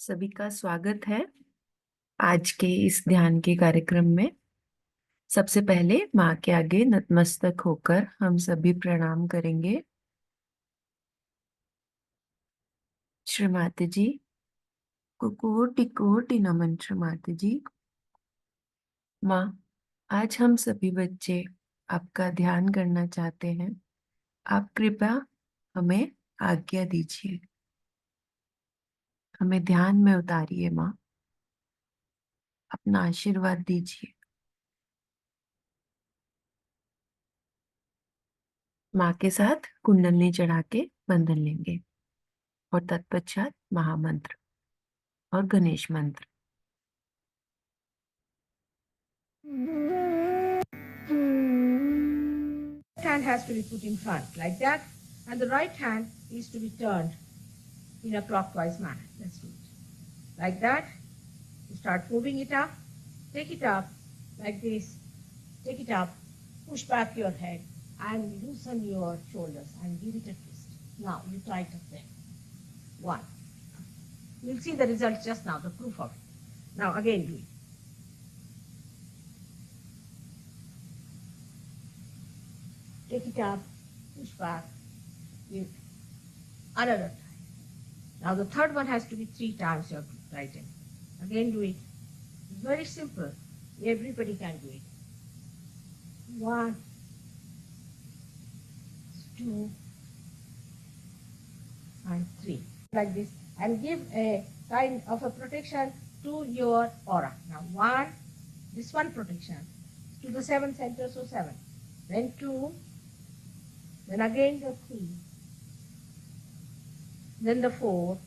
सभी का स्वागत है आज के इस ध्यान के कार्यक्रम में। सबसे पहले माँ के आगे नतमस्तक होकर हम सभी प्रणाम करेंगे। श्री माता जी को कोटि कोटि नमन। श्री माता जी। माँ, आज हम सभी बच्चे आपका ध्यान करना चाहते हैं। आप कृपया हमें आज्ञा दीजिए, हमें ध्यान में उतारिए। माँ, अपना आशीर्वाद दीजिए। माँ के साथ कुंडलनी चढ़ा के बंधन लेंगे और तत्पश्चात महामंत्र और गणेश मंत्र। Hand has to be put in front like that, and the right hand is to be turned in a clockwise manner. Let's do it like that. You start moving it up, take it up like this, take it up, push back your head and loosen your shoulders and give it a twist. Now you tighten them. One. You'll see the result just now, the proof of it. Now again do it. Take it up, push back, give another time. Now the third one has to be 3 times your right hand. Again do it. It's very simple. Everybody can do it. 1, 2, and 3. Like this. And give a kind of a protection to your aura. Now 1, this one protection to the 7 centers, so 7. Then 2, then again the 3, then the 4,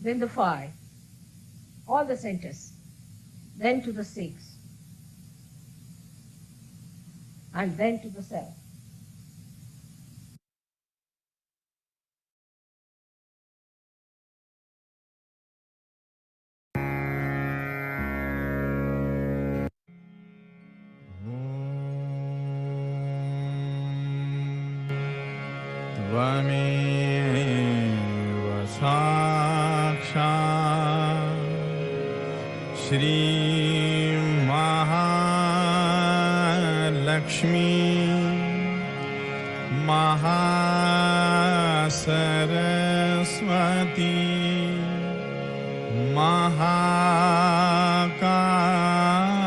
then the 5, all the centers, then to the 6, and then to the 7. त्वमेव साक्षात् श्रीमहालक्ष्मी महासरस्वती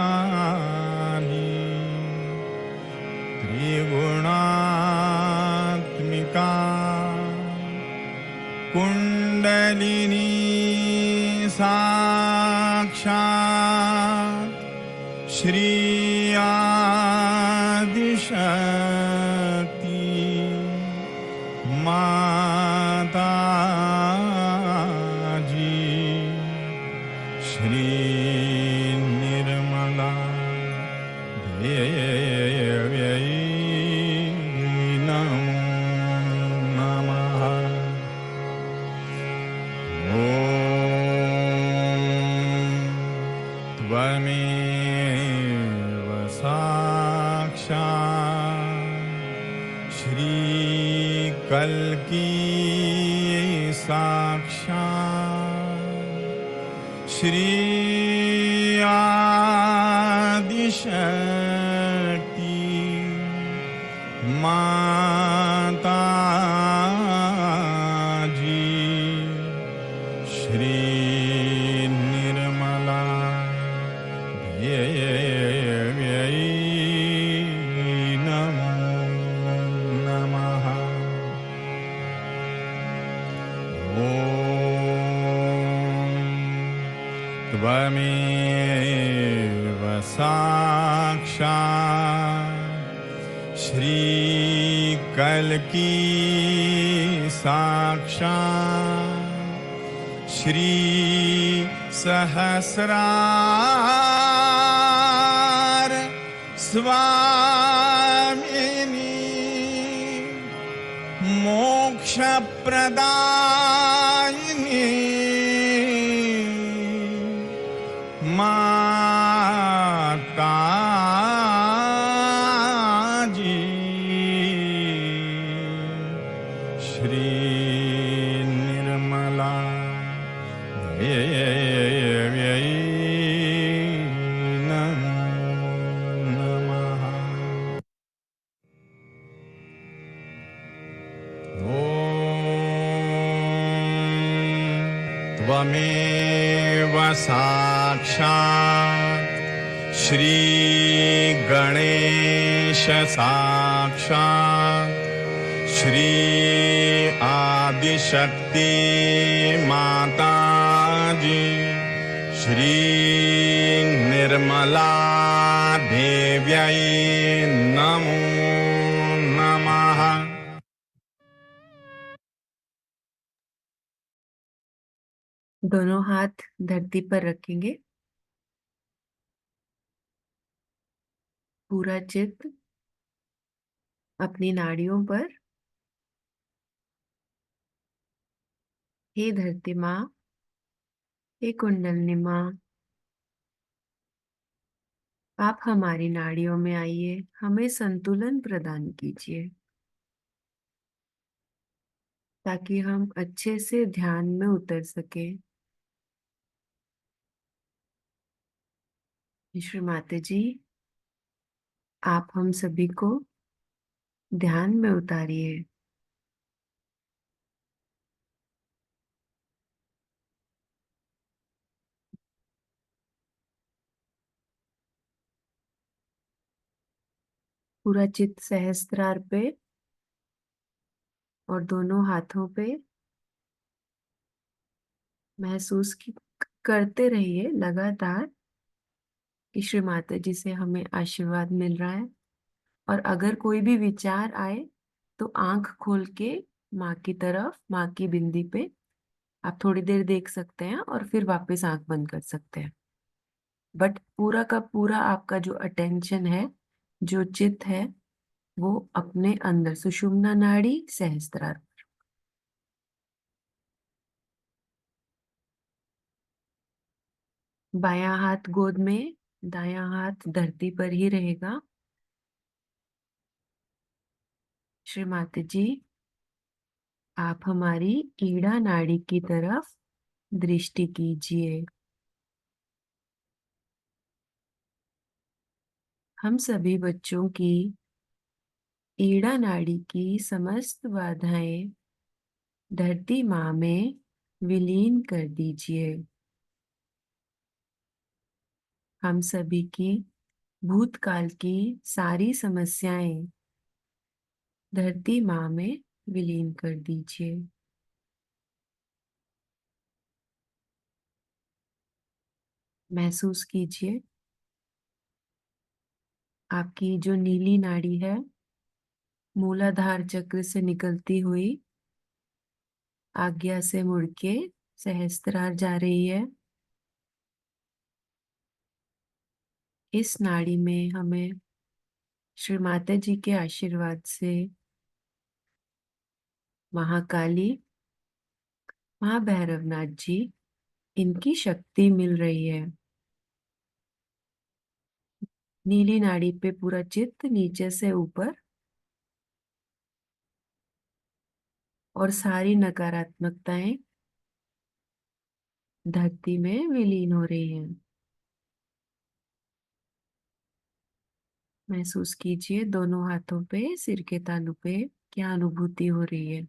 महाकाली त्रिगुणात्मिका कुण्डलिनी साक्षात् श्री आदिशक्ति माताजी श्री निर्मला देव्यै नमो नमः। ॐ त्वमेव साक्षात् श्रीकल्की साक्षात् श्री आदिशक्ति माताजी श्री निर्मला देव्यै नमो नमः। ॐ त्वमेव साक्षात् श्रीकल्की साक्षात् श्री सहस्रार स्वामिनी मोक्षप्रदायिनी माताजी श्री निर्मला देव्यै नमो नमः। ॐ त्वमेव साक्षात् श्रीगणेश साक्षात् श्री आदिशक्ति माताजी श्री निर्मला देव्यै नमो नमः। दोनों हाथ धरती पर रखेंगे। पूरा चित्त अपनी नाड़ियों पर। हे धरती माँ, हे कुंडलिनी माँ, आप हमारी नाड़ियों में आइए, हमें संतुलन प्रदान कीजिए ताकि हम अच्छे से ध्यान में उतर सके। श्री माता जी, आप हम सभी को ध्यान में उतारिए। पूरा चित्त सहस्त्रार पे और दोनों हाथों पे महसूस करते रहिए लगातार कि श्री माता जी से हमें आशीर्वाद मिल रहा है। और अगर कोई भी विचार आए तो आंख खोल के माँ की तरफ, माँ की बिंदी पे आप थोड़ी देर देख सकते हैं और फिर वापस आंख बंद कर सकते हैं। बट पूरा का पूरा आपका जो अटेंशन है, जो चित्त है, वो अपने अंदर सुषुम्ना नाड़ी सहस्त्रार। बायां हाथ गोद में, दायां हाथ धरती पर ही रहेगा। श्री माता जी, आप हमारी ईड़ा नाड़ी की तरफ दृष्टि कीजिए। हम सभी बच्चों की ईड़ा नाड़ी की समस्त बाधाएं धरती माँ में विलीन कर दीजिए। हम सभी की भूतकाल की सारी समस्याएं धरती माँ में विलीन कर दीजिए। महसूस कीजिए आपकी जो नीली नाड़ी है, मूलाधार चक्र से निकलती हुई आज्ञा से मुड़ के सहस्त्रार जा रही है। इस नाड़ी में हमें श्री माता जी के आशीर्वाद से महाकाली, महाभैरवनाथ जी, इनकी शक्ति मिल रही है। नीली नाड़ी पे पूरा चित्त नीचे से ऊपर और सारी नकारात्मकताएं धरती में विलीन हो रही हैं। महसूस कीजिए दोनों हाथों पे, सिर के तालू पे क्या अनुभूति हो रही है।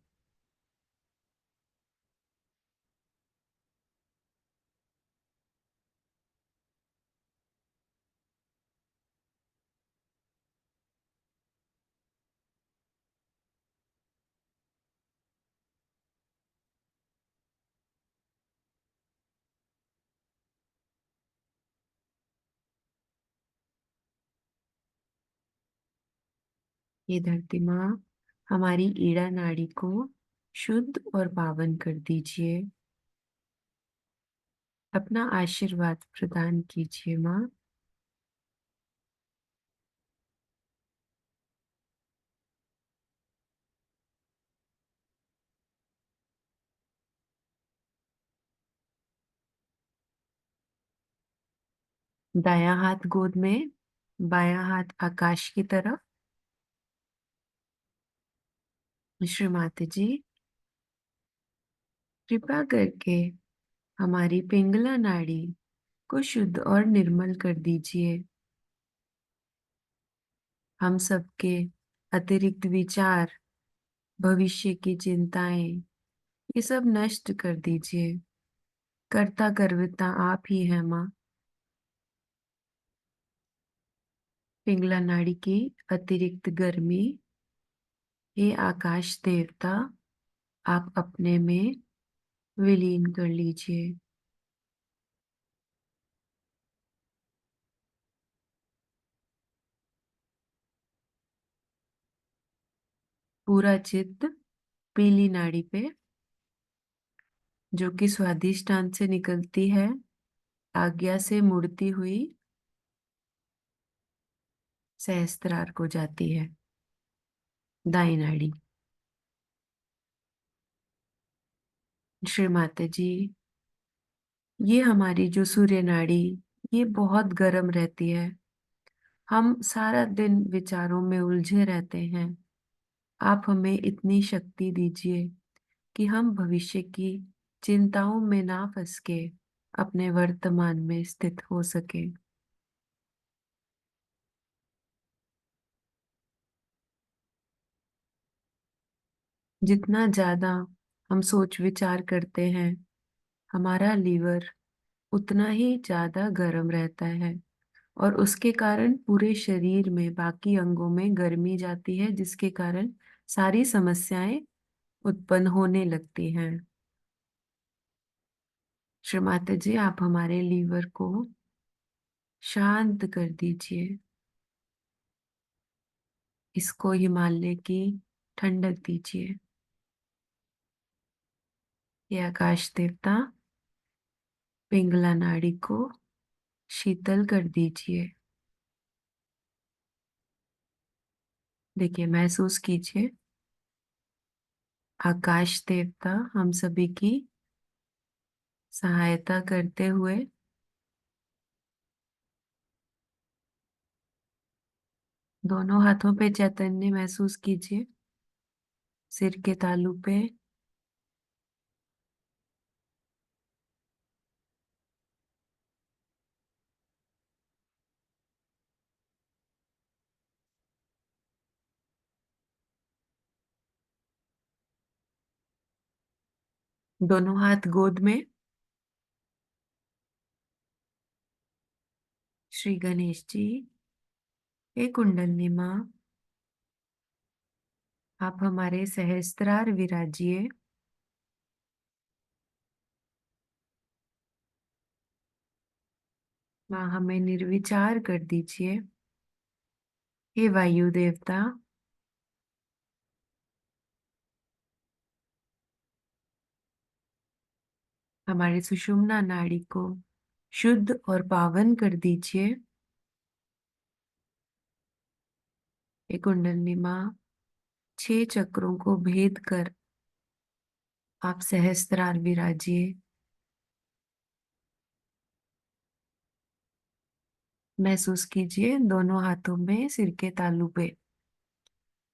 ये धरती माँ हमारी ईड़ा नाड़ी को शुद्ध और पावन कर दीजिए। अपना आशीर्वाद प्रदान कीजिए माँ। दायां हाथ गोद में, बायां हाथ आकाश की तरफ। श्री माता जी, कृपा करके हमारी पिंगला नाड़ी को शुद्ध और निर्मल कर दीजिए। हम सबके अतिरिक्त विचार, भविष्य की चिंताएं, ये सब नष्ट कर दीजिए। कर्ता कर्विता आप ही हैं माँ। पिंगला नाड़ी की अतिरिक्त गर्मी, हे आकाश देवता, आप अपने में विलीन कर लीजिए। पूरा चित्त पीली नाड़ी पे, जो कि स्वादिष्टान से निकलती है, आज्ञा से मुड़ती हुई सहस्त्रार को जाती है। दाई नाड़ी। श्री माता जी, ये हमारी जो सूर्य नाड़ी, ये बहुत गर्म रहती है। हम सारा दिन विचारों में उलझे रहते हैं। आप हमें इतनी शक्ति दीजिए कि हम भविष्य की चिंताओं में ना फंस के अपने वर्तमान में स्थित हो सके। जितना ज्यादा हम सोच विचार करते हैं, हमारा लीवर उतना ही ज्यादा गर्म रहता है, और उसके कारण पूरे शरीर में बाकी अंगों में गर्मी जाती है, जिसके कारण सारी समस्याएं उत्पन्न होने लगती हैं। श्रीमाता जी, आप हमारे लीवर को शांत कर दीजिए, इसको हिमालय की ठंडक दीजिए। ये आकाश देवता पिंगला नाड़ी को शीतल कर दीजिए। देखिए, महसूस कीजिए, आकाश देवता हम सभी की सहायता करते हुए दोनों हाथों पे चैतन्य महसूस कीजिए, सिर के तालू पे, दोनों हाथ गोद में। श्री गणेश जी, हे कुंडलिनी माँ, आप हमारे सहस्त्रार विराजिए। माँ, हमें निर्विचार कर दीजिए। हे वायु देवता, हमारी सुषुम्ना नाड़ी को शुद्ध और पावन कर दीजिए। हे कुंडलिनी माँ, 6 चक्रों को भेद कर आप सहस्त्रार विराजिए। महसूस कीजिए दोनों हाथों में सिर के तालू पे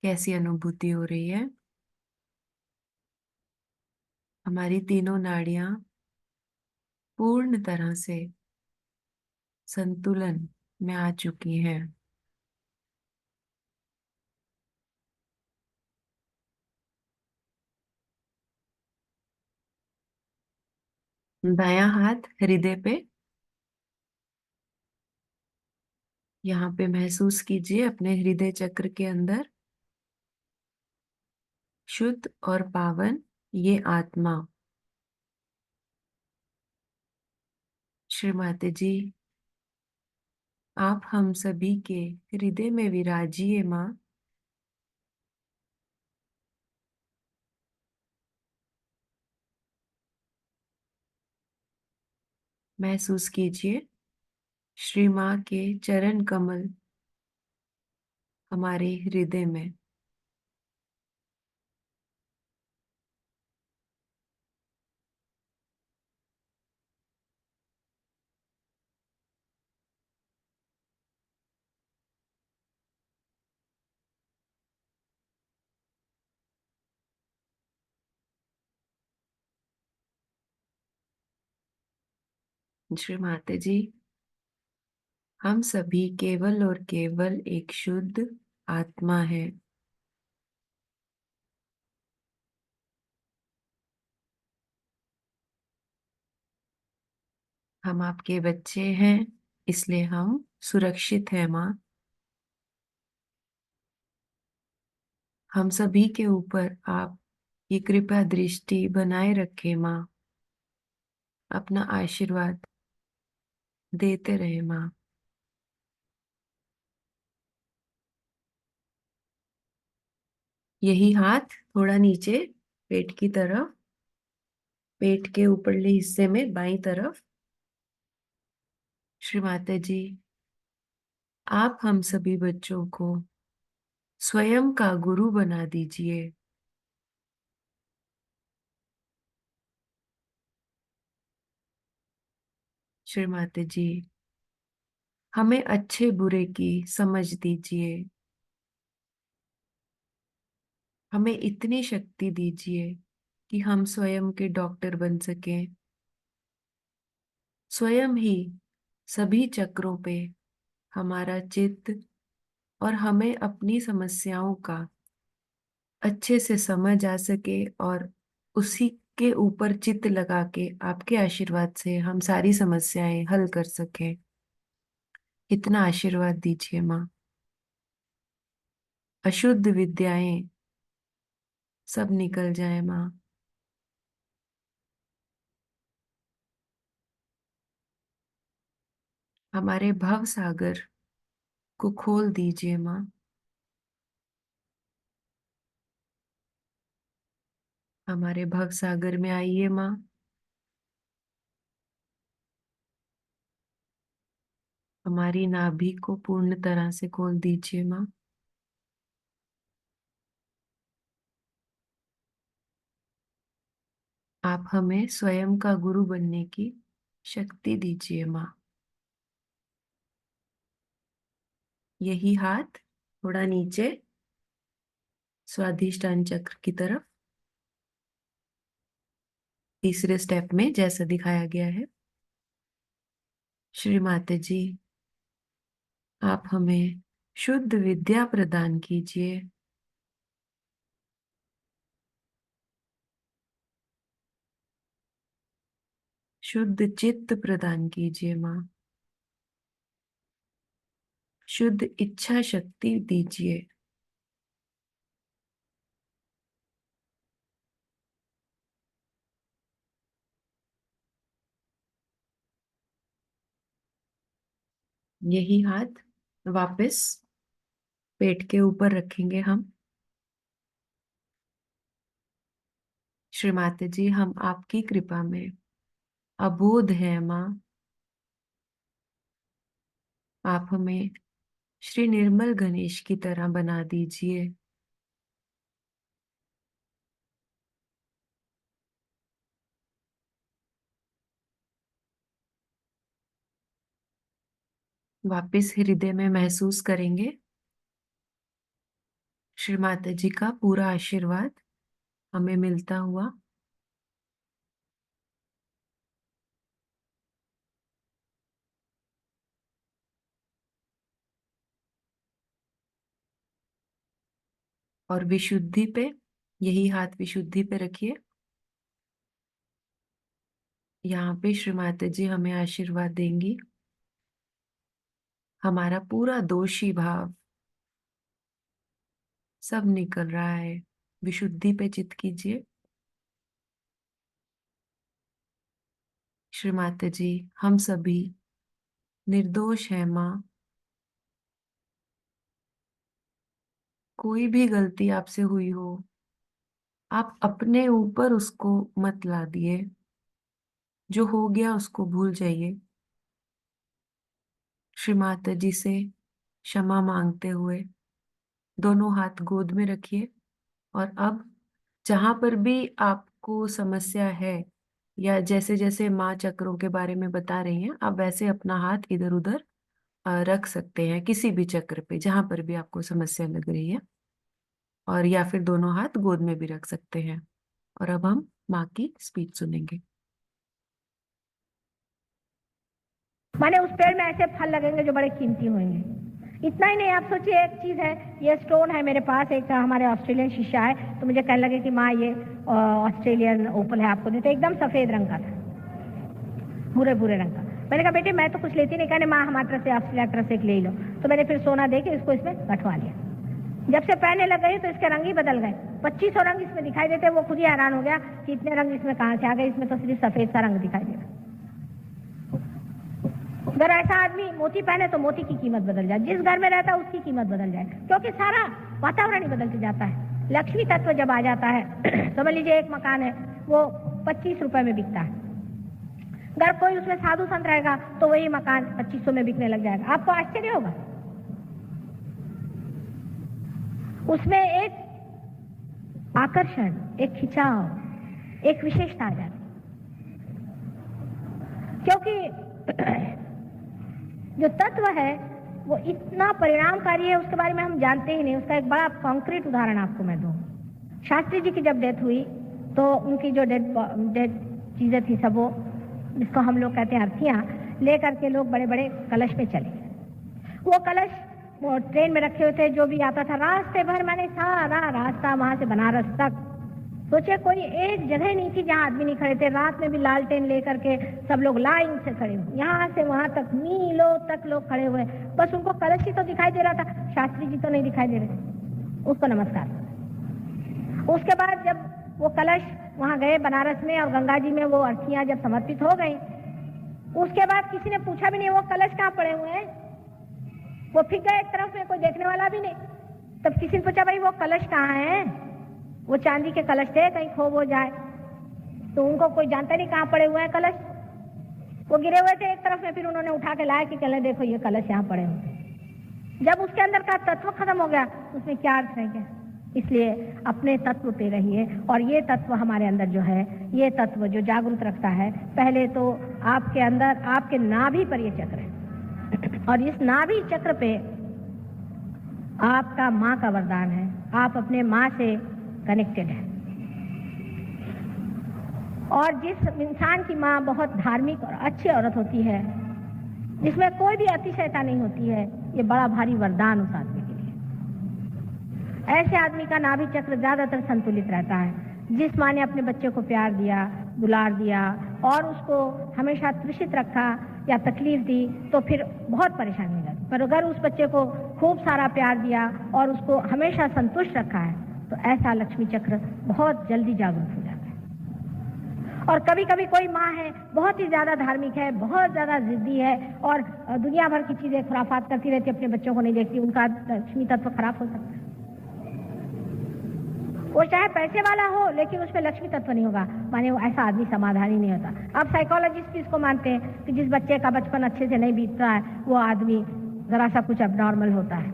कैसी अनुभूति हो रही है। हमारी तीनों नाड़ियां पूर्ण तरह से संतुलन में आ चुकी हैं। दायां हाथ हृदय पे, यहाँ पे महसूस कीजिए अपने हृदय चक्र के अंदर शुद्ध और पावन ये आत्मा। श्रीमाते जी, आप हम सभी के हृदय में विराजिए माँ। महसूस कीजिए श्री माँ के चरण कमल हमारे हृदय में। श्री माता जी, हम सभी केवल और केवल एक शुद्ध आत्मा है। हम आपके बच्चे हैं, इसलिए हम सुरक्षित हैं माँ। हम सभी के ऊपर आप ये कृपा दृष्टि बनाए रखे माँ। अपना आशीर्वाद देते रहे माँ। यही हाथ थोड़ा नीचे पेट की तरफ, पेट के ऊपरले हिस्से में बाईं तरफ। श्री माता जी, आप हम सभी बच्चों को स्वयं का गुरु बना दीजिए। श्री माता जी, हमें अच्छे बुरे की समझ दीजिए। हमें इतनी शक्ति दीजिए कि हम स्वयं के डॉक्टर बन सकें, स्वयं ही सभी चक्रों पे हमारा चित्त, और हमें अपनी समस्याओं का अच्छे से समझ आ सके और उसी के ऊपर चित्त लगा के आपके आशीर्वाद से हम सारी समस्याएं हल कर सकें, इतना आशीर्वाद दीजिए माँ। अशुद्ध विद्याएं सब निकल जाए माँ। हमारे भव सागर को खोल दीजिए माँ। हमारे भव सागर में आइए माँ। हमारी नाभि को पूर्ण तरह से खोल दीजिए माँ। आप हमें स्वयं का गुरु बनने की शक्ति दीजिए माँ। यही हाथ थोड़ा नीचे स्वाधिष्ठान चक्र की तरफ, तीसरे स्टेप में जैसा दिखाया गया है। श्री माता जी, आप हमें शुद्ध विद्या प्रदान कीजिए। शुद्ध चित्त प्रदान कीजिए माँ। शुद्ध इच्छा शक्ति दीजिए। यही हाथ वापस पेट के ऊपर रखेंगे हम। श्री माता जी, हम आपकी कृपा में अबोध है माँ। आप हमें श्री निर्मल गणेश की तरह बना दीजिए। वापस हृदय में महसूस करेंगे श्री माता जी का पूरा आशीर्वाद हमें मिलता हुआ। और विशुद्धि पे, यही हाथ विशुद्धि पे रखिए। यहाँ पे श्री माता जी हमें आशीर्वाद देंगी। हमारा पूरा दोषी भाव सब निकल रहा है। विशुद्धि पे चित्त कीजिए। श्री माता जी, हम सभी निर्दोष हैं माँ। कोई भी गलती आपसे हुई हो, आप अपने ऊपर उसको मत ला दिए। जो हो गया उसको भूल जाइए। श्री माता जी से क्षमा मांगते हुए दोनों हाथ गोद में रखिए। और अब जहां पर भी आपको समस्या है, या जैसे जैसे माँ चक्रों के बारे में बता रही हैं, आप वैसे अपना हाथ इधर उधर रख सकते हैं किसी भी चक्र पे जहां पर भी आपको समस्या लग रही है। और या फिर दोनों हाथ गोद में भी रख सकते हैं। और अब हम माँ की स्पीच सुनेंगे। माने उस पेड़ में ऐसे फल लगेंगे जो बड़े कीमती होंगे। इतना ही नहीं, आप सोचिए एक चीज है, ये स्टोन है मेरे पास, एक हमारे ऑस्ट्रेलियन शिष्या है, तो मुझे कहने लगे कि माँ ये ऑस्ट्रेलियन ओपल है, आपको देते। एकदम सफेद रंग का था, भूरे भूरे रंग का। मैंने कहा बेटे मैं तो कुछ लेती नहीं। कहने माँ हमारी तरफ से ऑस्ट्रेलिया की तरफ से एक ले लो। तो मैंने फिर सोना दे के इसको इसमें गठवा लिया। जब से पहनने लग गई तो इसके रंग ही बदल गए। 2500 रंग इसमें दिखाई देते। वो खुद ही हैरान हो गया कि इतने रंग इसमें कहाँ से आ गए, इसमें तो सिर्फ सफेद सा रंग दिखाई दे रहा। अगर ऐसा आदमी मोती पहने तो मोती की कीमत बदल जाए, जिस घर में रहता है उसकी कीमत बदल जाए, क्योंकि सारा वातावरण ही बदलते जाता है। लक्ष्मी तत्व जब आ जाता है, समझ लीजिए एक मकान है वो 25 रुपए में बिकता है। अगर कोई उसमें साधु संत रहेगा तो वही मकान 2500 में बिकने लग जाएगा। आपको आश्चर्य होगा। उसमें एक आकर्षण, एक खिंचाव, एक विशेषता आ जाती, क्योंकि जो तत्व है वो इतना परिणामकारी है, उसके बारे में हम जानते ही नहीं। उसका एक बड़ा कॉन्क्रीट उदाहरण आपको मैं दूं। शास्त्री जी की जब डेथ हुई तो उनकी जो डेड चीजें थी सब, वो जिसको हम लोग कहते हैं अर्थियां, लेकर के लोग बड़े बड़े कलश में चले। वो कलश वो ट्रेन में रखे हुए थे, जो भी आता था रास्ते भर, मैंने सारा रास्ता वहां से बनारस तक, सोचे कोई एक जगह नहीं थी जहां आदमी नहीं खड़े थे। रात में भी लालटेन लेकर के सब लोग लाइन से खड़े हुए, यहाँ से वहां तक मीलों तक लोग खड़े हुए। बस उनको कलश ही तो दिखाई दे रहा था, शास्त्री जी तो नहीं दिखाई दे रहे। उसको नमस्कार। उसके बाद जब वो कलश वहां गए बनारस में और गंगा जी में वो अर्थियां जब समर्पित हो गई, उसके बाद किसी ने पूछा भी नहीं वो कलश कहाँ पड़े हुए हैं। वो फिर गए एक तरफ में, कोई देखने वाला भी नहीं। तब किसी ने पूछा भाई वो कलश कहाँ है, वो चांदी के कलश थे, कहीं खो हो जाए। तो उनको कोई जानता नहीं कहाँ पड़े हुए हैं कलश, वो गिरे हुए थे एक तरफ में। फिर उन्होंने उठा के लाया कि चले देखो ये कलश यहाँ पड़े हुए। जब उसके अंदर का तत्व खत्म हो गया, उसमें क्या अर्थ रह गया। इसलिए अपने तत्व पे रहिए। और ये तत्व हमारे अंदर जो है, ये तत्व जो जागरूक रखता है, पहले तो आपके अंदर आपके नाभि पर ये चक्र है, और इस नाभि चक्र पे आपका माँ का वरदान है। आप अपने माँ से कनेक्टेड है। और जिस इंसान की माँ बहुत धार्मिक और अच्छी औरत होती है, जिसमें कोई भी अतिशयता नहीं होती है, ये बड़ा भारी वरदान उस आदमी के लिए। ऐसे आदमी का नाभि चक्र ज्यादातर संतुलित रहता है। जिस माँ ने अपने बच्चे को प्यार दिया, दुलार दिया और उसको हमेशा तृषित रखा या तकलीफ दी, तो फिर बहुत परेशानी हो जाती। पर अगर उस बच्चे को खूब सारा प्यार दिया और उसको हमेशा संतुष्ट रखा है, तो ऐसा लक्ष्मी चक्र बहुत जल्दी जागरूक हो जाता है। और कभी कभी कोई माँ है बहुत ही ज्यादा धार्मिक है, बहुत ज्यादा जिद्दी है और दुनिया भर की चीजें खुराफात करती रहती, अपने बच्चों को नहीं देखती, उनका लक्ष्मी तत्व खराब हो सकता है। वो चाहे पैसे वाला हो लेकिन उसमें लक्ष्मी तत्व नहीं होगा, माने वो ऐसा आदमी समाधान ही नहीं होता। अब साइकोलॉजिस्ट भी इसको मानते हैं कि जिस बच्चे का बचपन अच्छे से नहीं बीतता है, वो आदमी जरा सा कुछ अबनॉर्मल होता है।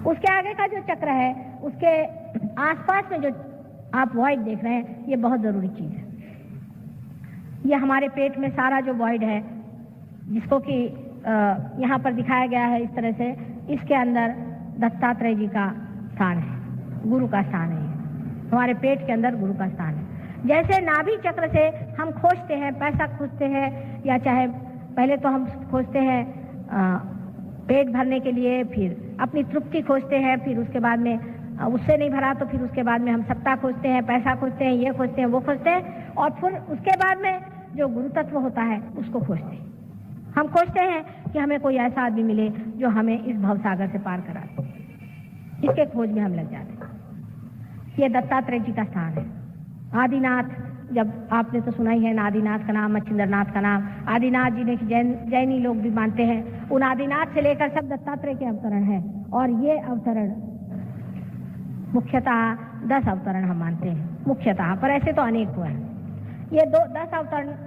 उसके आगे का जो चक्र है, उसके आसपास में जो आप वॉइड देख रहे हैं, ये बहुत जरूरी चीज है। ये हमारे पेट में सारा जो वॉइड है, जिसको कि यहाँ पर दिखाया गया है इस तरह से, इसके अंदर दत्तात्रेय जी का स्थान है, गुरु का स्थान है। हमारे पेट के अंदर गुरु का स्थान है। जैसे नाभि चक्र से हम खोजते हैं, पैसा खोजते हैं, या चाहे पहले तो हम खोजते हैं पेट भरने के लिए, फिर अपनी तृप्ति खोजते हैं, फिर उसके बाद में उससे नहीं भरा तो फिर उसके बाद में हम सत्ता खोजते हैं, पैसा खोजते हैं, ये खोजते हैं, वो खोजते हैं, और फिर उसके बाद में जो गुरु तत्व होता है उसको खोजते हैं। हम खोजते हैं कि हमें कोई ऐसा आदमी मिले जो हमें इस भवसागर से पार करा दे। इसके खोज में हम लग जाते हैं। ये दत्तात्रेय जी का स्थान है। आदिनाथ, जब आपने तो सुना ही है आदिनाथ का नाम, मच्छिंद्रनाथ का नाम। आदिनाथ जी ने जैनी लोग भी मानते हैं। उन आदिनाथ से लेकर सब दत्तात्रेय के अवतरण हैं। और ये अवतरण मुख्यतः 10 अवतरण हम मानते हैं मुख्यतः, पर ऐसे तो अनेक हुए हैं। ये 10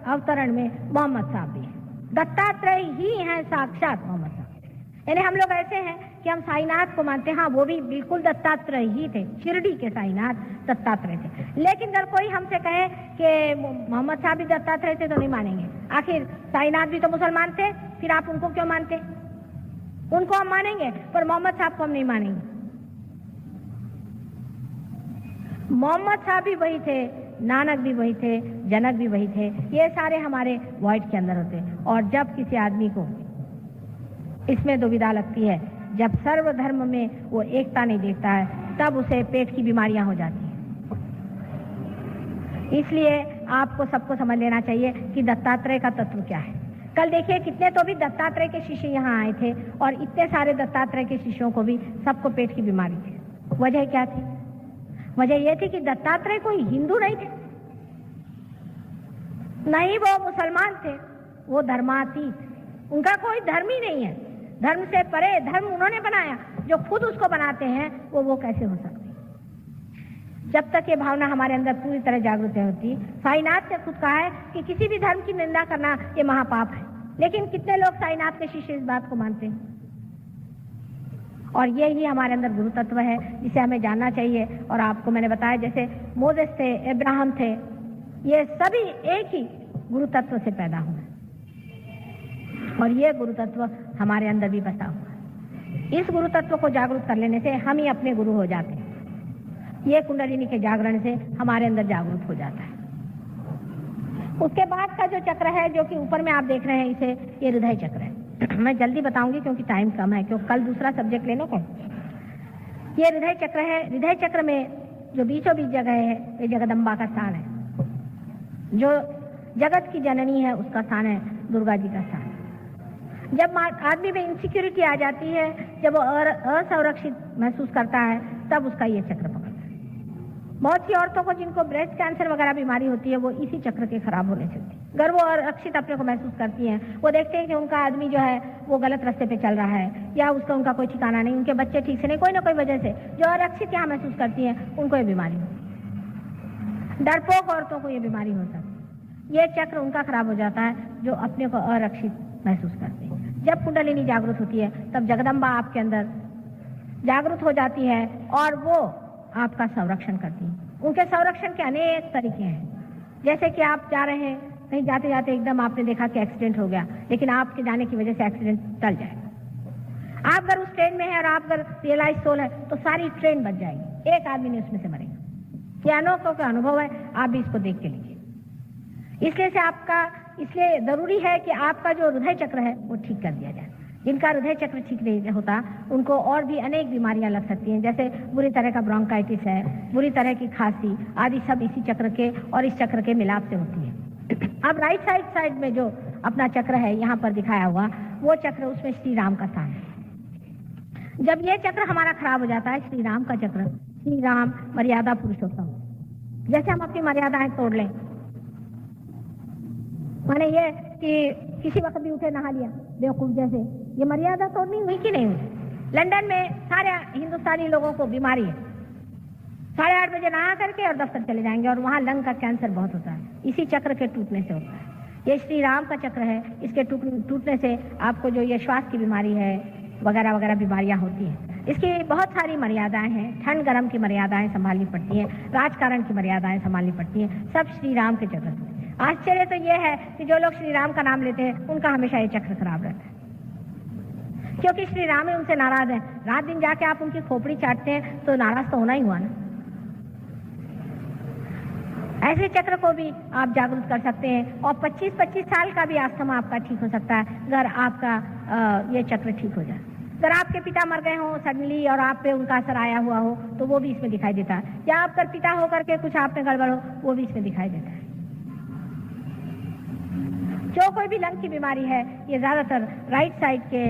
अवतरण में मोहम्मद साहब भी हैं। दत्तात्रेय ही हैं साक्षात मोहम्मद साहब। यानी हम लोग ऐसे हैं कि हम साईनाथ को मानते हैं, हाँ वो भी बिल्कुल दत्तात्रेय ही थे, शिरडी के साईनाथ दत्तात्रेय थे। लेकिन अगर कोई हमसे कहे कि मोहम्मद साहब भी दत्तात्रेय थे तो नहीं मानेंगे। आखिर साईनाथ भी तो मुसलमान थे, फिर आप उनको क्यों मानते? उनको हम मानेंगे पर मोहम्मद साहब को हम नहीं मानेंगे। मोहम्मद साहब भी वही थे, नानक भी वही थे, जनक भी वही थे। ये सारे हमारे वॉइड के अंदर होते हैं। और जब किसी आदमी को इसमें दुविधा लगती है, जब सर्वधर्म में वो एकता नहीं देखता है, तब उसे पेट की बीमारियां हो जाती हैं। इसलिए आपको सबको समझ लेना चाहिए कि दत्तात्रेय का तत्व क्या है। कल देखिए कितने तो भी दत्तात्रेय के शिष्य यहाँ आए थे, और इतने सारे दत्तात्रेय के शिष्यों को भी सबको पेट की बीमारी थी। वजह क्या थी? वजह यह थी कि दत्तात्रेय कोई हिंदू नहीं थे, नहीं वो मुसलमान थे, वो धर्मातीत, उनका कोई धर्म ही नहीं है। धर्म से परे धर्म उन्होंने बनाया। जो खुद उसको बनाते हैं वो कैसे हो सकते? जब तक ये भावना हमारे अंदर पूरी तरह जागृत होती। साईनाथ ने खुद कहा है कि किसी भी धर्म की निंदा करना ये महापाप है। लेकिन कितने लोग साईनाथ के शिष्य इस बात को मानते हैं? और ये ही हमारे अंदर गुरु तत्व है जिसे हमें जानना चाहिए। और आपको मैंने बताया जैसे मोसेस थे, अब्राहम थे, ये सभी एक ही गुरु तत्व से पैदा हुए, और ये गुरु तत्व हमारे अंदर भी बसा हुआ है। इस गुरु तत्व को जागरूक कर लेने से हम ही अपने गुरु हो जाते हैं। ये कुंडलिनी के जागरण से हमारे अंदर जागरूक हो जाता है। उसके बाद का जो चक्र है, जो कि ऊपर में आप देख रहे हैं इसे, ये हृदय चक्र है। मैं जल्दी बताऊंगी क्योंकि टाइम कम है, क्योंकि कल दूसरा सब्जेक्ट लेना कौन। ये हृदय चक्र है। हृदय चक्र में जो बीचों बीच जगह है ये जगदम्बा का स्थान है। जो जगत की जननी है उसका स्थान है, दुर्गा जी का स्थान है। जब आदमी में इनसिक्योरिटी आ जाती है, जब वो असुरक्षित महसूस करता है, तब उसका ये चक्र पकड़ता है। बहुत सी औरतों को जिनको ब्रेस्ट कैंसर वगैरह बीमारी होती है वो इसी चक्र के खराब होने से होती है। अगर वो अरक्षित अपने को महसूस करती हैं, वो देखते हैं कि उनका आदमी जो है वो गलत रास्ते पे चल रहा है या उसका उनका कोई ठिकाना नहीं, उनके बच्चे ठीक से नहीं, कोई ना कोई वजह से जो अरक्षित यहाँ महसूस करती हैं उनको ये बीमारी होती है। डरपोक औरतों को ये बीमारी हो सकती है। ये चक्र उनका खराब हो जाता है जो अपने को अरक्षित महसूस करते हैं। जब कुंडलिनी जागृत होती है तब जगदम्बा आपके अंदर जागृत हो जाती है और वो आपका संरक्षण करती है। उनके संरक्षण के अनेक तरीके हैं। जैसे कि आप जा रहे हैं, कहीं जाते जाते एकदम आपने देखा कि एक्सीडेंट हो गया, लेकिन आपके जाने की वजह से एक्सीडेंट टल जाएगा। आप अगर उस ट्रेन में है और आप अगर रियलाइज सोल है तो सारी ट्रेन बच जाएगी, एक आदमी नहीं उसमें से मरेगा। ये अनोखा का अनुभव है, आप भी इसको देख के लीजिए। इसलिए जरूरी है कि आपका जो हृदय चक्र है वो ठीक कर दिया जाए। जिनका हृदय चक्र ठीक नहीं होता उनको और भी अनेक बीमारियां लग सकती हैं, जैसे बुरी तरह का ब्रोंकाइटिस है, बुरी तरह की खांसी आदि, सब इसी चक्र के और इस चक्र के मिलाप से होती है। अब राइट साइड में जो अपना चक्र है यहाँ पर दिखाया हुआ, वो चक्र, उसमें श्री राम का स्थान है। जब ये चक्र हमारा खराब हो जाता है, श्री राम का चक्र, श्री राम मर्यादा पुरुषोत्तम, जैसे हम अपनी मर्यादाएं तोड़ लें, माने ये कि किसी वक्त भी उठे नहा लिया बेवकूफ जैसे, ये मर्यादा तोड़नी हुई कि नहीं हुई। लंदन में सारे हिंदुस्तानी लोगों को बीमारी है, 8:30 बजे नहा करके और दफ्तर चले जाएंगे और वहां लंग का कैंसर बहुत होता है, इसी चक्र के टूटने से होता है। ये श्री राम का चक्र है, इसके टूटने से आपको जो ये श्वास की बीमारी है वगैरह वगैरह बीमारियां होती हैं। इसकी बहुत सारी मर्यादाएं हैं, ठंड गर्म की मर्यादाएं संभालनी पड़ती हैं, राजकारण की मर्यादाएं संभालनी पड़ती हैं, सब श्री राम के चक्र से। आश्चर्य तो ये है कि जो लोग श्री राम का नाम लेते हैं उनका हमेशा ये चक्र खराब रहता है, क्योंकि श्री राम ही उनसे नाराज है। रात दिन जाके आप उनकी खोपड़ी चाटते हैं तो नाराज तो होना ही हुआ ना। ऐसे चक्र को भी आप जागरूक कर सकते हैं और 25-25 साल का भी आस्थमा आपका ठीक हो सकता है अगर आपका ये चक्र ठीक हो जाए। अगर आपके पिता मर गए हों सडनली और आप पे उनका असर आया हुआ हो तो वो भी इसमें दिखाई देता है, या आप अगर पिता होकर के कुछ आप में गड़बड़ हो वो भी इसमें दिखाई देता है। जो कोई भी लंग की बीमारी है ये ज्यादातर राइट साइड के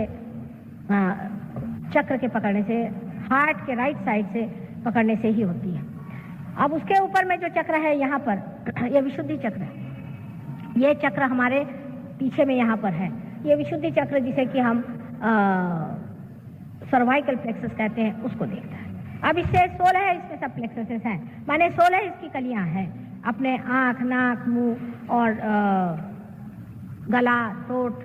चक्र के पकड़ने से, हार्ट के राइट साइड से पकड़ने से ही होती है। अब उसके ऊपर में जो चक्र है यहाँ पर, ये विशुद्धि चक्र है। ये चक्र हमारे पीछे में यहाँ पर है, ये विशुद्धि चक्र जिसे कि हम सर्वाइकल प्लेक्सस कहते हैं, उसको देखता है। अब इससे 16 है, इसमें सब प्लेक्ससेस हैं, माने 16 इसकी कलियां हैं। अपने आँख, नाक, मुंह और गला, थ्रोट,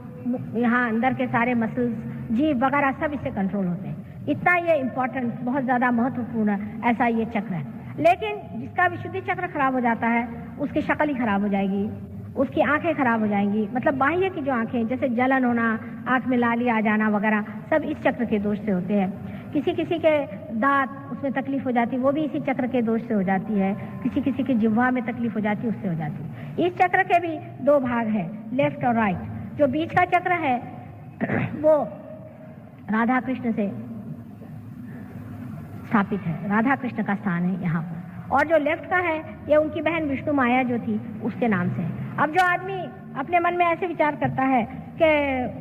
यहाँ अंदर के सारे मसल्स, जीभ वगैरह सब इससे कंट्रोल होते हैं। इतना ये इम्पोर्टेंट, बहुत ज्यादा महत्वपूर्ण ऐसा ये चक्र है। लेकिन जिसका विशुद्धि चक्र खराब हो जाता है उसकी शक्ल ही खराब हो जाएगी, उसकी आंखें खराब हो जाएंगी, मतलब बाह्य की जो आंखें, जैसे जलन होना, आंख में लाली आ जाना वगैरह, सब इस चक्र के दोष से होते हैं। किसी किसी के दांत, उसमें तकलीफ हो जाती है, वो भी इसी चक्र के दोष से हो जाती है। किसी किसी की जिह्वा में तकलीफ हो जाती है, उससे हो जाती है। इस चक्र के भी 2 भाग हैं, लेफ्ट और राइट। जो बीच का चक्र है वो राधा कृष्ण से स्थापित है, राधा कृष्ण का स्थान है यहाँ पर। और जो लेफ्ट का है ये उनकी बहन विष्णु माया जो थी उसके नाम से है। अब जो आदमी अपने मन में ऐसे विचार करता है कि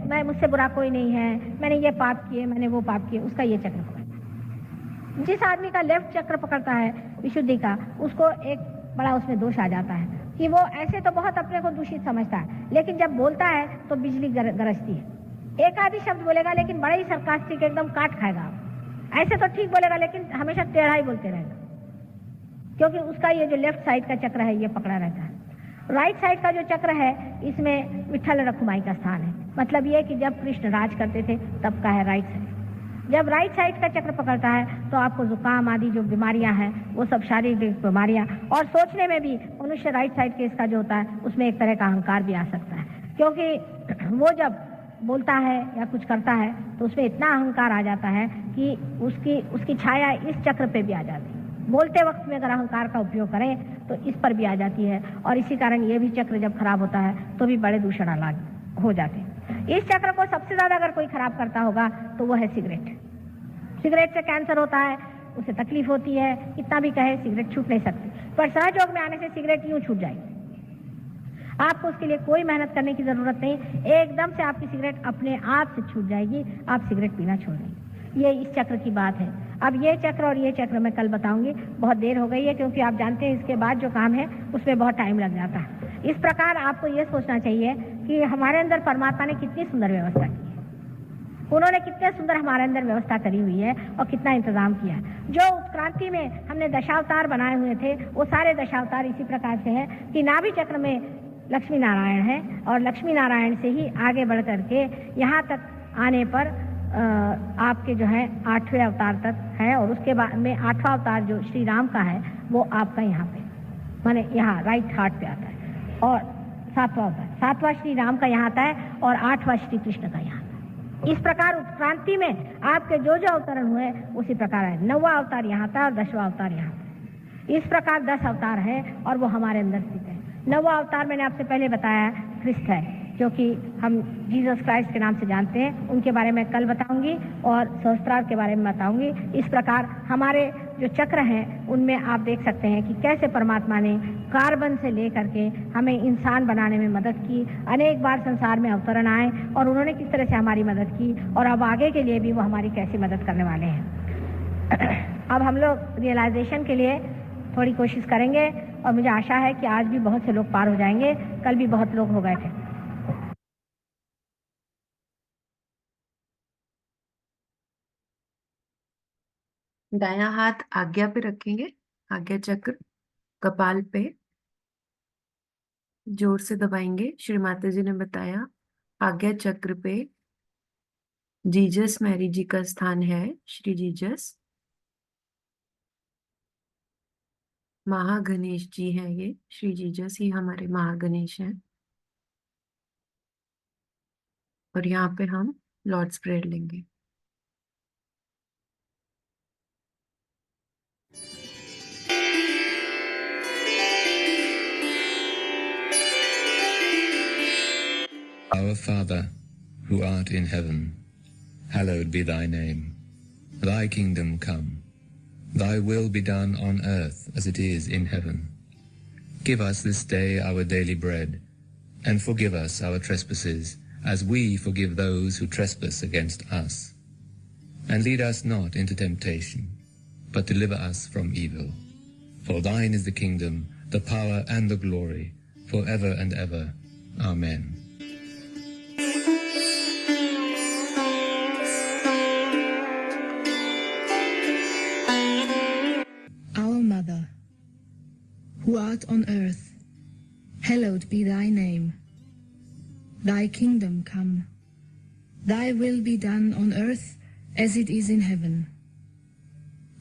मैं, मुझसे बुरा कोई नहीं है, मैंने ये पाप किए, मैंने वो पाप किए, उसका ये चक्र पकड़ता है। जिस आदमी का लेफ्ट चक्र पकड़ता है विशुद्धि का, उसको एक बड़ा उसमें दोष आ जाता है कि वो ऐसे तो बहुत अपने को दूषित समझता है, लेकिन जब बोलता है तो बिजली गरजती है। एक आधी शब्द बोलेगा लेकिन बड़ा ही सरकास्टिक, एकदम काट खाएगा। ऐसे तो ठीक बोलेगा लेकिन हमेशा टेढ़ा ही बोलते रहेगा, क्योंकि उसका ये जो लेफ्ट साइड का चक्र है ये पकड़ा रहता है। राइट साइड का जो चक्र है इसमें विठल रखुमाई का स्थान है। मतलब ये कि जब कृष्ण राज करते थे तब का है राइट साइड। जब राइट साइड का चक्र पकड़ता है तो आपको जुकाम आदि जो बीमारियां हैं वो सब शारीरिक बीमारियां, और सोचने में भी मनुष्य राइट साइड के इसका जो होता है उसमें एक तरह का अहंकार भी आ सकता है, क्योंकि वो जब बोलता है या कुछ करता है तो उसमें इतना अहंकार आ जाता है कि उसकी छाया इस चक्र पे भी आ जाती है। बोलते वक्त में अगर अहंकार का उपयोग करें तो इस पर भी आ जाती है, और इसी कारण ये भी चक्र जब खराब होता है तो भी बड़े दूषण अलग हो जाते हैं। इस चक्र को सबसे ज्यादा अगर कोई खराब करता होगा तो वो है सिगरेट। सिगरेट से कैंसर होता है, उसे तकलीफ होती है, कितना भी कहे सिगरेट छूट नहीं सकती, पर सहयोग में आने से सिगरेट यूं छूट जाएगी। आपको उसके लिए कोई मेहनत करने की जरूरत नहीं, एकदम से आपकी सिगरेट अपने आप से छूट जाएगी, आप सिगरेट पीना छोड़ देंगे। ये इस चक्र की बात है। अब ये चक्र और ये चक्र मैं कल बताऊंगी, बहुत देर हो गई है क्योंकि आप जानते हैं इसके बाद जो काम है उसमें बहुत टाइम लग जाता है। इस प्रकार आपको ये सोचना चाहिए कि हमारे अंदर परमात्मा ने कितनी सुंदर व्यवस्था की है, उन्होंने कितने सुंदर हमारे अंदर व्यवस्था करी हुई है और कितना इंतजाम किया है। जो उत्क्रांति में हमने दशावतार बनाए हुए थे वो सारे दशावतार इसी प्रकार से है कि नाभि चक्र में लक्ष्मी नारायण है और लक्ष्मी नारायण से ही आगे बढ़ करके यहाँ तक आने पर आपके जो है 8वें अवतार तक है और उसके बाद में 8वां अवतार जो श्री राम का है वो आपका यहाँ पे माने यहाँ राइट हार्ट पे आता है, और 7वां अवतार 7वां श्री राम का यहाँ आता है और 8वां श्री कृष्ण का यहाँ आता है। इस प्रकार उत्क्रांति में आपके जो जो अवतरण हुए उसी प्रकार है। 9वां अवतार यहाँ था और 10वां अवतार यहाँ था। इस प्रकार 10 अवतार है और वो हमारे अंदर स्थित है। 9वां अवतार मैंने आपसे पहले बताया क्रिस्ट है, जो कि हम जीसस क्राइस्ट के नाम से जानते हैं, उनके बारे में कल बताऊंगी और सहस्त्रार के बारे में बताऊंगी। इस प्रकार हमारे जो चक्र हैं उनमें आप देख सकते हैं कि कैसे परमात्मा ने कार्बन से लेकर के हमें इंसान बनाने में मदद की, अनेक बार संसार में अवतरण आए और उन्होंने किस तरह से हमारी मदद की और अब आगे के लिए भी वो हमारी कैसी मदद करने वाले हैं। अब हम लोग रियलाइजेशन के लिए थोड़ी कोशिश करेंगे और मुझे आशा है कि आज भी बहुत से लोग पार हो जाएंगे, कल भी बहुत लोग हो गए थे। दायां हाथ आज्ञा पे रखेंगे, आज्ञा चक्र कपाल पे जोर से दबाएंगे। श्री माता जी ने बताया आज्ञा चक्र पे जीजस मैरी जी का स्थान है, श्री जीजस महागणेश जी हैं, ये श्री जीजस ही हमारे महागणेश हैं। और यहाँ पे हम लॉर्ड्स प्रेयर लेंगे। Our Father, who art in heaven, hallowed be thy name. Thy kingdom come. Thy will be done on earth as it is in heaven. Give us this day our daily bread, and forgive us our trespasses, as we forgive those who trespass against us. And lead us not into temptation, but deliver us from evil. For thine is the kingdom, the power, and the glory, forever and ever. Amen. Our Mother, who art on earth, hallowed be thy name. Thy kingdom come. Thy will be done on earth as it is in heaven.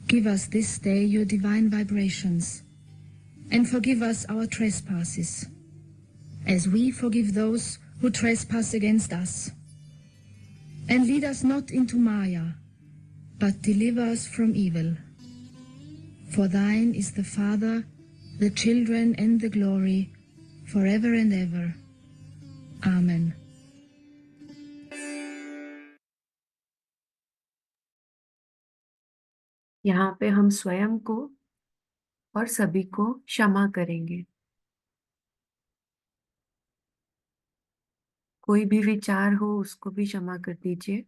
Give us this day your divine vibrations, and forgive us our trespasses, as we forgive those who trespass against us. And lead us not into Maya, but deliver us from evil. For thine is the Father, the children, and the glory, forever and ever. Amen. यहाँ पे हम स्वयं को और सभी को क्षमा करेंगे। कोई भी विचार हो उसको भी क्षमा कर दीजिए,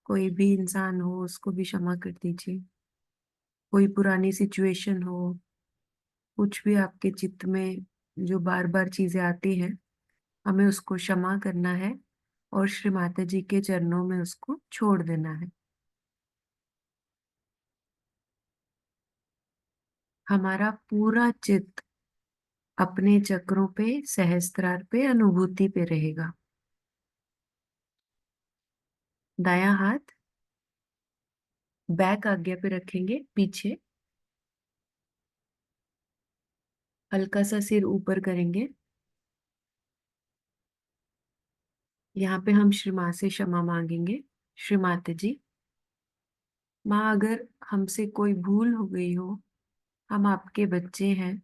कोई भी इंसान हो उसको भी क्षमा कर दीजिए, कोई पुरानी सिचुएशन हो, कुछ भी आपके चित्त में जो बार बार चीजें आती हैं, हमें उसको क्षमा करना है और श्री माता जी के चरणों में उसको छोड़ देना है। हमारा पूरा चित्त अपने चक्रों पे, सहस्त्रार पे, अनुभूति पे रहेगा। दायां हाथ बैक आज्ञा पे रखेंगे, पीछे हल्का सा सिर ऊपर करेंगे। यहाँ पे हम श्री माँ से क्षमा मांगेंगे। श्री माता जी, माँ अगर हमसे कोई भूल हो गई हो, हम आपके बच्चे हैं,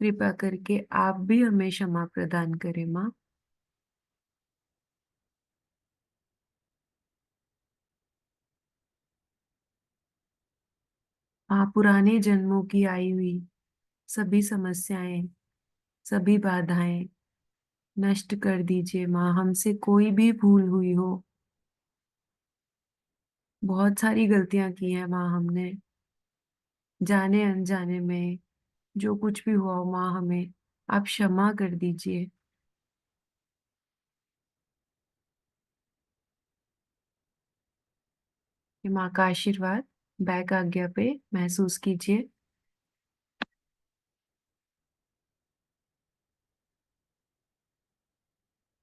कृपा करके आप भी हमें क्षमा प्रदान करें माँ। पुराने जन्मों की आई हुई सभी समस्याएं, सभी बाधाएं नष्ट कर दीजिए माँ। हमसे कोई भी भूल हुई हो, बहुत सारी गलतियां की हैं माँ हमने, जाने अनजाने में जो कुछ भी हुआ हो माँ, हमें आप क्षमा कर दीजिए। ये माँ का आशीर्वाद बैक आज्ञा पे महसूस कीजिए।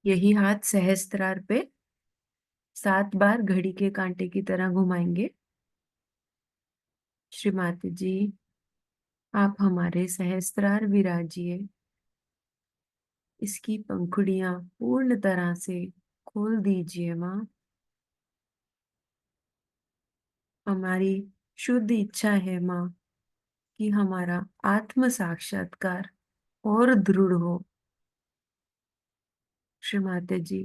यही हाथ सहस्त्रार पे 7 बार घड़ी के कांटे की तरह घुमाएंगे। श्री माता जी, आप हमारे सहस्त्रार विराजिए। इसकी पंखुड़ियां पूर्ण तरह से खोल दीजिए माँ। हमारी शुद्ध इच्छा है माँ कि हमारा आत्म साक्षात्कार और दृढ़ हो। श्री माता जी,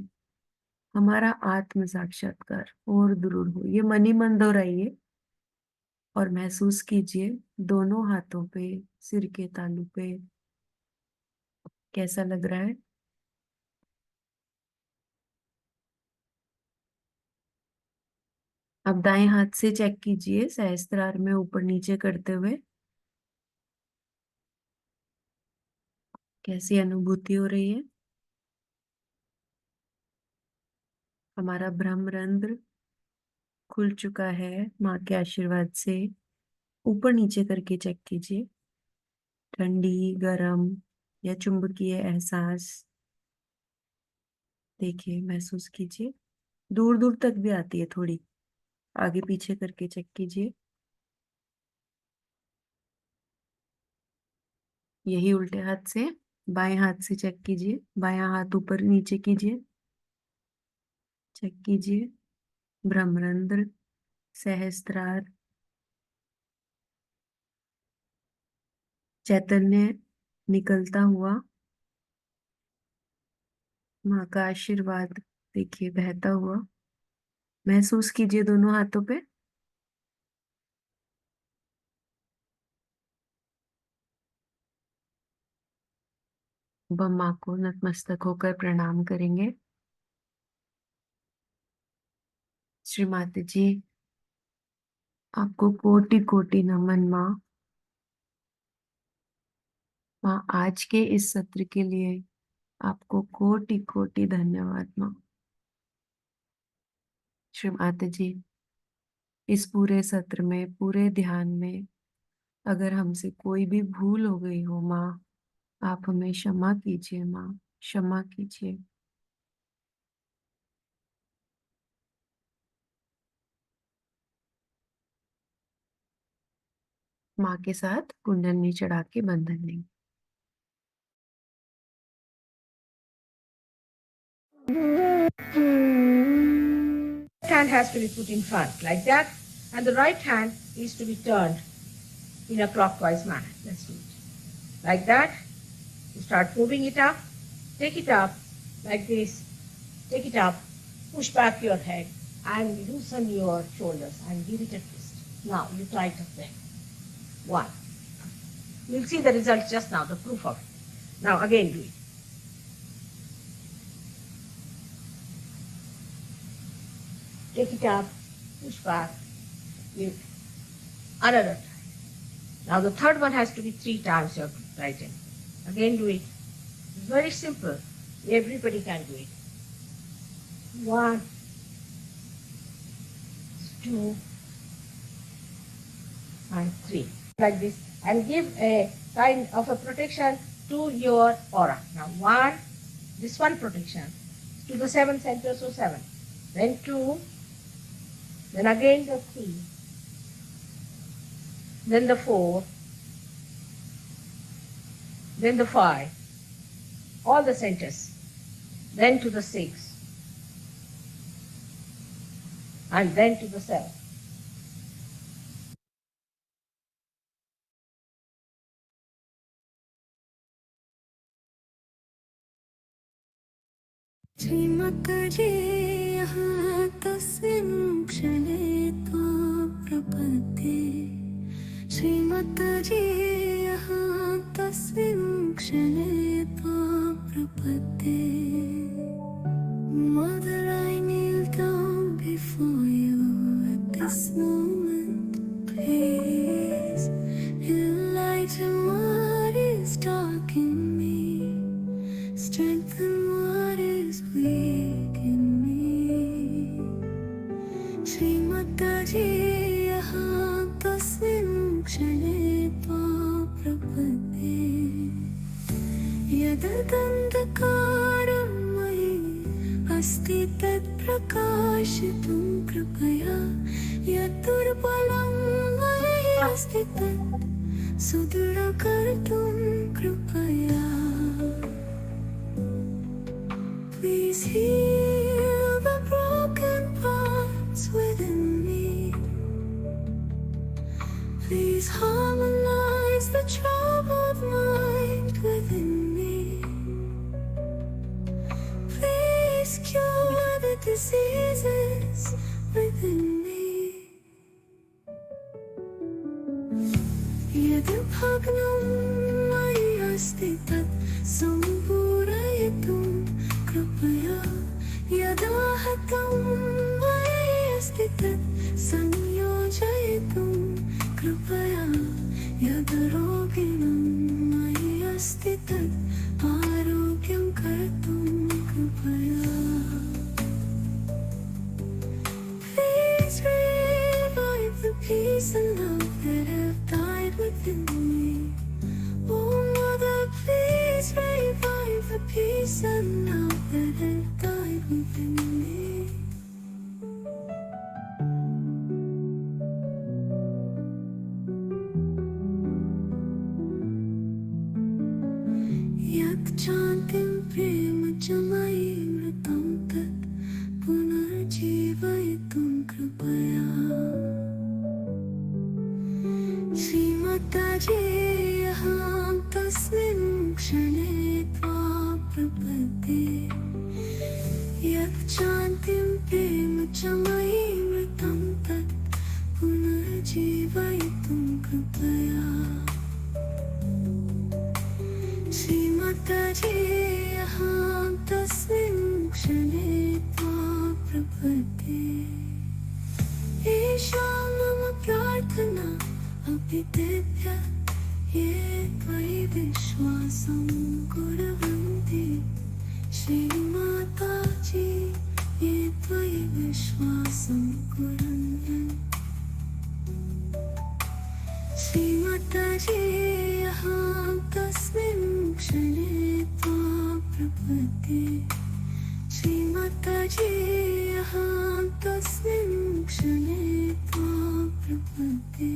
हमारा आत्म साक्षात्कार और दृढ़ हो, ये मन ही मन दोहराइए और महसूस कीजिए दोनों हाथों पे, सिर के तालू पे कैसा लग रहा है। अब दाएं हाथ से चेक कीजिए सहस्त्रार में ऊपर नीचे करते हुए कैसी अनुभूति हो रही है। हमारा ब्रह्मरंध्र खुल चुका है माँ के आशीर्वाद से। ऊपर नीचे करके चेक कीजिए, ठंडी, गरम या चुंबकीय एहसास देखिए, महसूस कीजिए। दूर दूर तक भी आती है थोड़ी, आगे पीछे करके चेक कीजिए। यही उल्टे हाथ से बाएं हाथ से चेक कीजिए, बायां हाथ ऊपर नीचे कीजिए, चेक कीजिए ब्रह्मरंध्र, सहस्त्रार, चैतन्य निकलता हुआ, माँ का आशीर्वाद देखिए बहता हुआ। महसूस कीजिए दोनों हाथों पे। अब हम माँ को नतमस्तक होकर प्रणाम करेंगे। श्री माता जी, आपको कोटि कोटि नमन माँ। माँ, आज के इस सत्र के लिए आपको कोटि कोटि धन्यवाद माँ। श्री माता जी, इस पूरे सत्र में, पूरे ध्यान में अगर हमसे कोई भी भूल हो गई हो माँ, आप हमें क्षमा कीजिए माँ, क्षमा कीजिए। माँ के साथ कुंडली चढ़ा के बंधन लेंगे। Hand has to be put in front like that, and the right hand is to be turned in a clockwise manner. Let's do it. Like that, you start moving it up, take it up like this, take it up, push back your head and loosen your shoulders and give it a twist. Now you try it again. 1. You'll see the result just now, the proof of it. Now again do it. Take it up, push back, give another time. Now the third one has to be 3 times your right hand. Again do it. It's very simple. Everybody can do it. 1, 2, and 3. Like this. And give a kind of a protection to your aura. Now 1, this one protection to the 7 centers, so 7. Then 2, then again the 3, then the 4, then the 5, all the centers, then to the 6, and then to the 7. श्रीमद्जे यहाँ तस्मिन् क्षणे तो प्रपद्ये श्रीमद्जी यहाँ तस्मिन् क्षणे त्वां प्रपद्ये Mother, I kneel down before you at this moment. Please enlighten what is dark in me, strengthen what is weak in me. श्रीमद्जी यहाँ तस्मिन् क्षणे त्वां प्रपद्ये यदन्तकारं मयि अस्ति तत् प्रकाशितुं कृपया यद्दुर्बलं मयि अस्ति तत् सुदृढकर्तुं कृपया Please heal the broken parts within me. Please harmonize the troubled mind within me. Please cure the diseases within me. यद् भग्नं मयि अस्ति तत् सम्पूरयितुं कृपया यदाहतं मयि अस्ति तत् संयोजयितुं कृपया यद्रोगिणं मयि अस्ति तत् आरोग्यं कर्तुं कृपया Please revive the peace and love that have died within me. Oh Mother, please revive the peace and love that have died within me. यत् शान्तिं प्रेम च मयि मृतं तत् पुनर्जीवयितुं कृपया श्रीमद्जी यहाँ तस्मिन् क्षणे त्वां प्रपद्ये यत् शान्तिं प्रेम च मयि मृतं तत् पुनर्जीवयितुं कृपया श्रीमद्जी यहाँ तस्मिन् क्षणे त्वां प्रपद्ये एषा मम प्रार्थना अपि तेभ्यः ये त्वयि विश्वासं कुर्वन्ति श्रीमाताजी ये त्वयि विश्वासं कुर्वन्ति श्रीमाताजी यहाँ तस्मिन् क्षणे त्वां प्रपद्ये श्रीमाताजी यहाँ तस्मिन् क्षणे त्वां प्रपद्ये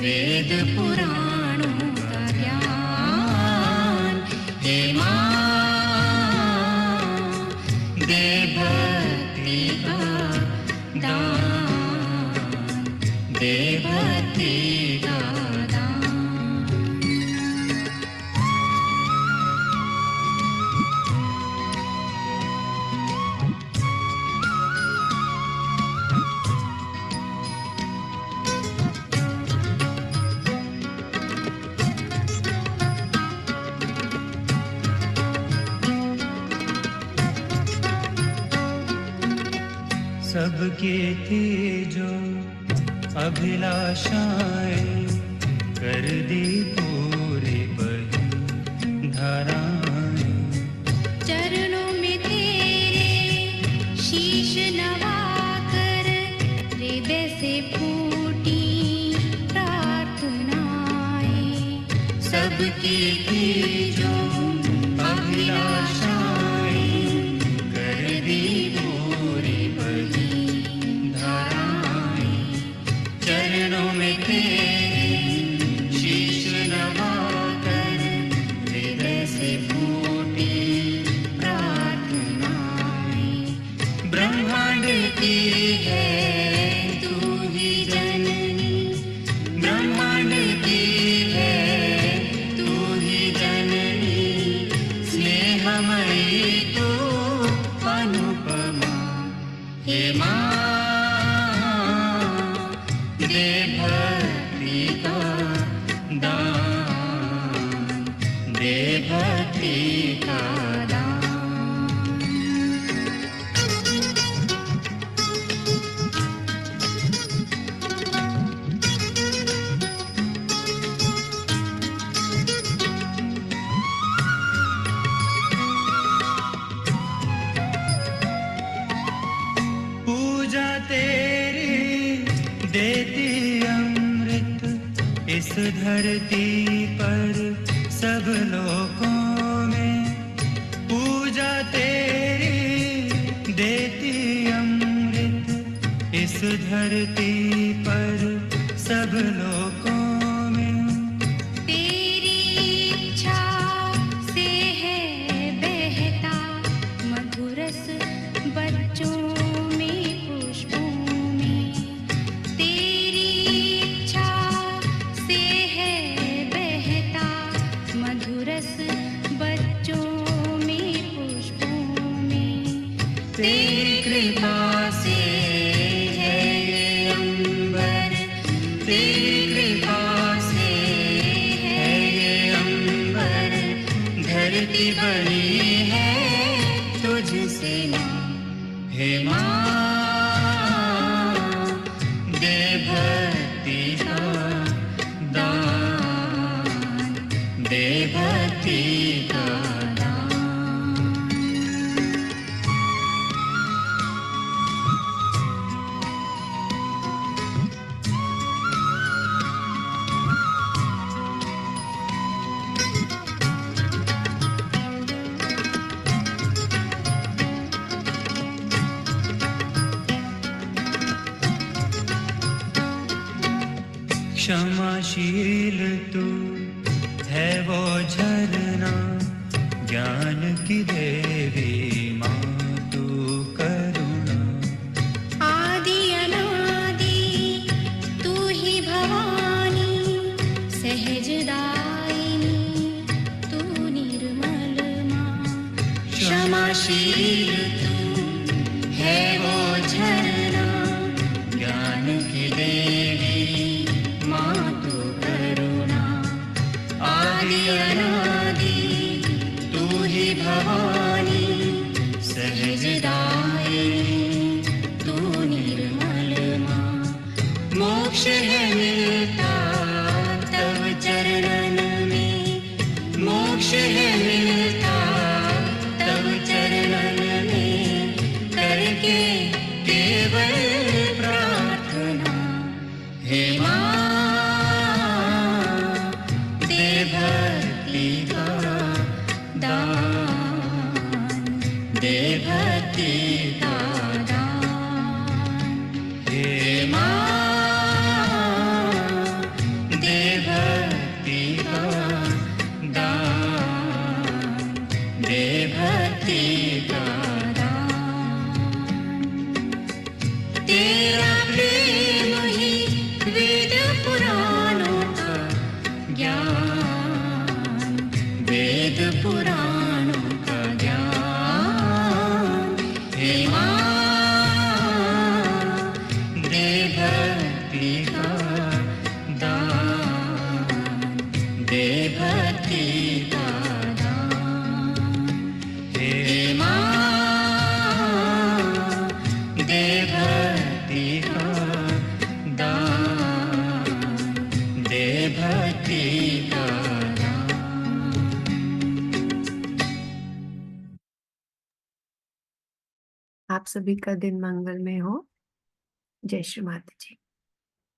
वेद दे भक्ति का दान, दे भक्ति का दान। सबके थी जो अभिलाषाएं, कर दी पूरी बही धाराएं। चरणों में तेरे शीश नवाकर हृदय से फूटी प्रार्थनाएं। सबकी थी जो अभिलाषाएं, कर दी पूरी बही धाराएं। चरणों में तेरे शीश नवाकर हृदय से फूटी प्रार्थनाएं। ब्रह्मांड की है तू ही जननी, ब्रह्मांड की है तू ही जननी। स्नेहमयी तू अनुपमा, हे माँ दे भक्ति का दान, दे भक्ति का दान। पूजा तेरी देती अमृत इस धरती पर सब लोगों में। पूजा तेरी देती अमृत इस धरती पर सब लोगों में। तेरी इच्छा से है बहता मधुरस बच्चों में पुष्पों में। तेरी इच्छा से है बहता मधुरस बच्चों में पुष्पों में। तेरी कृपा से है ये अंबर, तेरी कृपा से है ये अंबर। धरती बनी है तुझसे माँ, हे माँ दे भक्ति का दान, दे भक्ति का दान। क्षमाशील तू है वो झरना, ज्ञान की देवी माँ तू करुणा। आदि अनादि तू ही भवानी, सहजदायिनी तू निर्मल माँ। क्षमाशील तू है वो झरना, ज्ञान की देवी माँ तू करुणा। आदि अनादि तू ही भवानी, सहजदायिनी तू निर्मल माँ। मोक्ष है मिलता तव चरणन में, मोक्ष है मिलता तव चरणन में। करके केवल प्रार्थना, हे माँ दे भक्ति का दान, दे भक्ति का दान। हे माँ दे भक्ति का दान, दे भक्ति का दान। आप सभी का दिन मंगलमय हो। जय श्री माता जी।